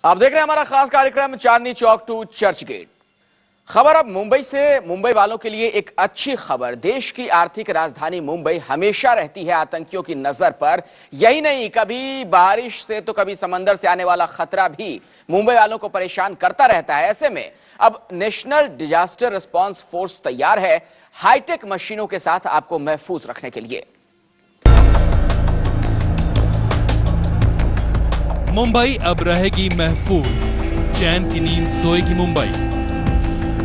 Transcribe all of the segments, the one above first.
आप देख रहे हैं हमारा खास कार्यक्रम Chandni Chowk to church gate. खबर अब मुंबई से। मुंबई वालों के लिए एक अच्छी खबर। देश की आर्थिक राजधानी मुंबई हमेशा रहती है आतंकियों की नजर पर। यही नहीं, कभी बारिश से तो कभी समंदर से आने वाला खतरा भी मुंबई वालों को परेशान करता रहता है। ऐसे में अब नेशनल डिजास्टर रिस्पांस फोर्स तैयार है हाईटेक मशीनों के साथ आपको महफूज रखने के लिए। मुंबई अब रहेगी महफूज, चैन की नींद सोएगी मुंबई।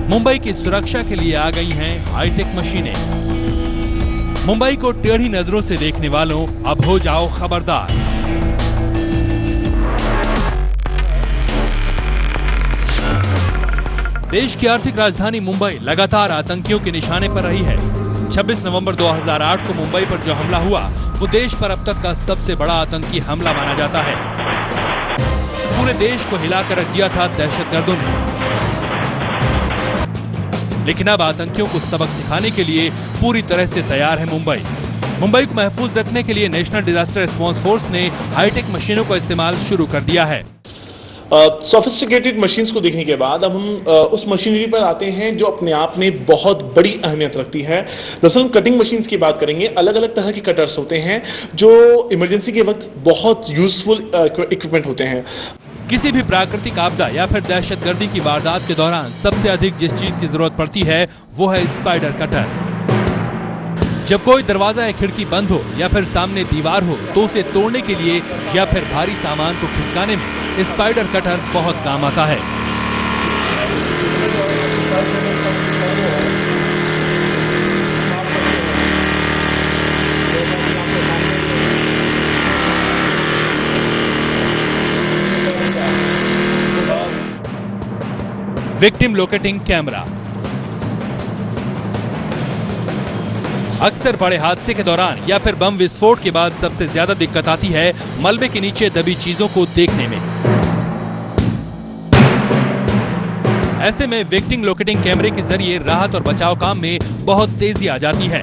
मुंबई की सुरक्षा के लिए आ गई हैं हाईटेक मशीनें। मुंबई को टेढ़ी नजरों से देखने वालों, अब हो जाओ खबरदार। देश की आर्थिक राजधानी मुंबई लगातार आतंकियों के निशाने पर रही है। 26 नवंबर 2008 को मुंबई पर जो हमला हुआ वो देश पर अब तक का सबसे बड़ा आतंकी हमला माना जाता है। पूरे देश को हिलाकर रख दिया था दहशतगर्दों ने। लेकिन अब आतंकियों को सबक सिखाने के लिए पूरी तरह से तैयार है मुंबई। मुंबई को महफूज रखने के लिए नेशनल डिजास्टर रिस्पांस फोर्स ने हाईटेक मशीनों का इस्तेमाल शुरू कर दिया है। सोफिस्टिकेटेड मशीन्स को देखने के बाद अब हम उस मशीनरी पर आते हैं जो अपने आप में बहुत बड़ी अहमियत रखती है। दरअसल हम कटिंग मशीन्स की बात करेंगे। अलग अलग तरह के कटर्स होते हैं जो इमरजेंसी के वक्त बहुत यूजफुल इक्विपमेंट होते हैं। किसी भी प्राकृतिक आपदा या फिर दहशतगर्दी की वारदात के दौरान सबसे अधिक जिस चीज की जरूरत पड़ती है वो है स्पाइडर कटर। जब कोई दरवाजा या खिड़की बंद हो या फिर सामने दीवार हो तो उसे तोड़ने के लिए या फिर भारी सामान को खिसकाने में स्पाइडर कटर बहुत काम आता है। Victim locating camera. अक्सर बड़े हादसे के दौरान या फिर बम विस्फोट के बाद सबसे ज्यादा दिक्कत आती है मलबे के नीचे दबी चीजों को देखने में। ऐसे में विक्टिम लोकेटिंग कैमरे के जरिए राहत और बचाव काम में बहुत तेजी आ जाती है।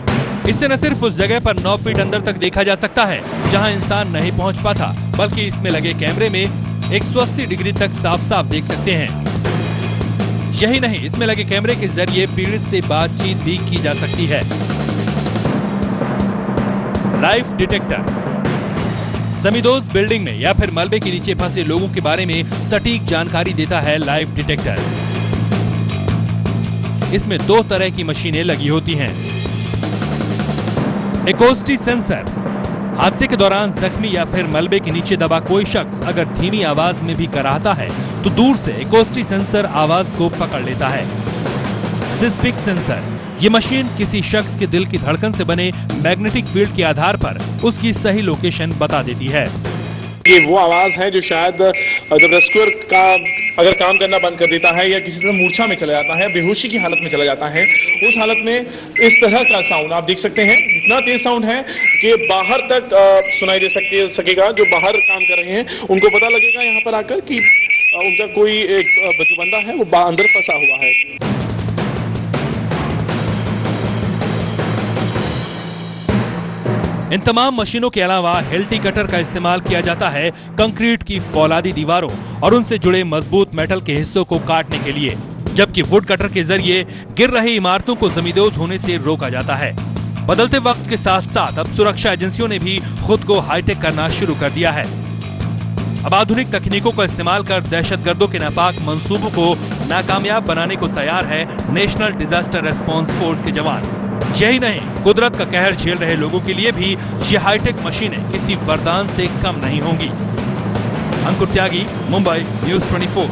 इससे न सिर्फ उस जगह पर 9 फीट अंदर तक देखा जा सकता है जहां इंसान नहीं पहुंच पाता, बल्कि इसमें लगे कैमरे में 180 डिग्री तक साफ साफ देख सकते हैं। यही नहीं, इसमें लगे कैमरे के जरिए पीड़ित से बातचीत भी की जा सकती है। Life detector. जमींदोज बिल्डिंग में या फिर मलबे के नीचे फंसे लोगों के बारे में सटीक जानकारी देता है लाइफ डिटेक्टर। इसमें 2 तरह की मशीनें लगी होती हैं। एकोस्टी सेंसर। हादसे के दौरान जख्मी या फिर मलबे के नीचे दबा कोई शख्स अगर धीमी आवाज में भी कराहता है तो दूर से एकोस्टी सेंसर आवाज को पकड़ लेता है। सिस्पिक सेंसर। ये मशीन किसी शख्स के दिल की धड़कन से बने मैग्नेटिक फील्ड के आधार पर उसकी सही लोकेशन बता देती है। ये वो आवाज है जो शायद जब रेस्क्यूअर का अगर काम करना बंद कर देता है या किसी तरह मूर्छा में चला जाता है, बेहोशी की हालत में चला जाता है, उस हालत में इस तरह का साउंड आप देख सकते हैं। इतना तेज साउंड है कि बाहर तक सुनाई दे सकेगा। जो बाहर काम कर रहे हैं उनको पता लगेगा यहाँ पर आकर कि उनका कोई एक जो बंदा है वो अंदर फंसा हुआ है। इन तमाम मशीनों के अलावा हेल्टी कटर का इस्तेमाल किया जाता है कंक्रीट की फौलादी दीवारों और उनसे जुड़े मजबूत मेटल के हिस्सों को काटने के लिए, जबकि वुड कटर के जरिए गिर रही इमारतों को जमींदोज होने से रोका जाता है। बदलते वक्त के साथ साथ अब सुरक्षा एजेंसियों ने भी खुद को हाईटेक करना शुरू कर दिया है। अब आधुनिक तकनीकों का इस्तेमाल कर दहशतगर्दों के नापाक मंसूबों को नाकामयाब बनाने को तैयार है नेशनल डिजास्टर रिस्पांस फोर्स के जवान। यही नहीं, कुदरत का कहर झेल रहे लोगों के लिए भी ये हाईटेक मशीनें किसी वरदान से कम नहीं होंगी। अंकुर त्यागी, मुंबई, न्यूज़ 24।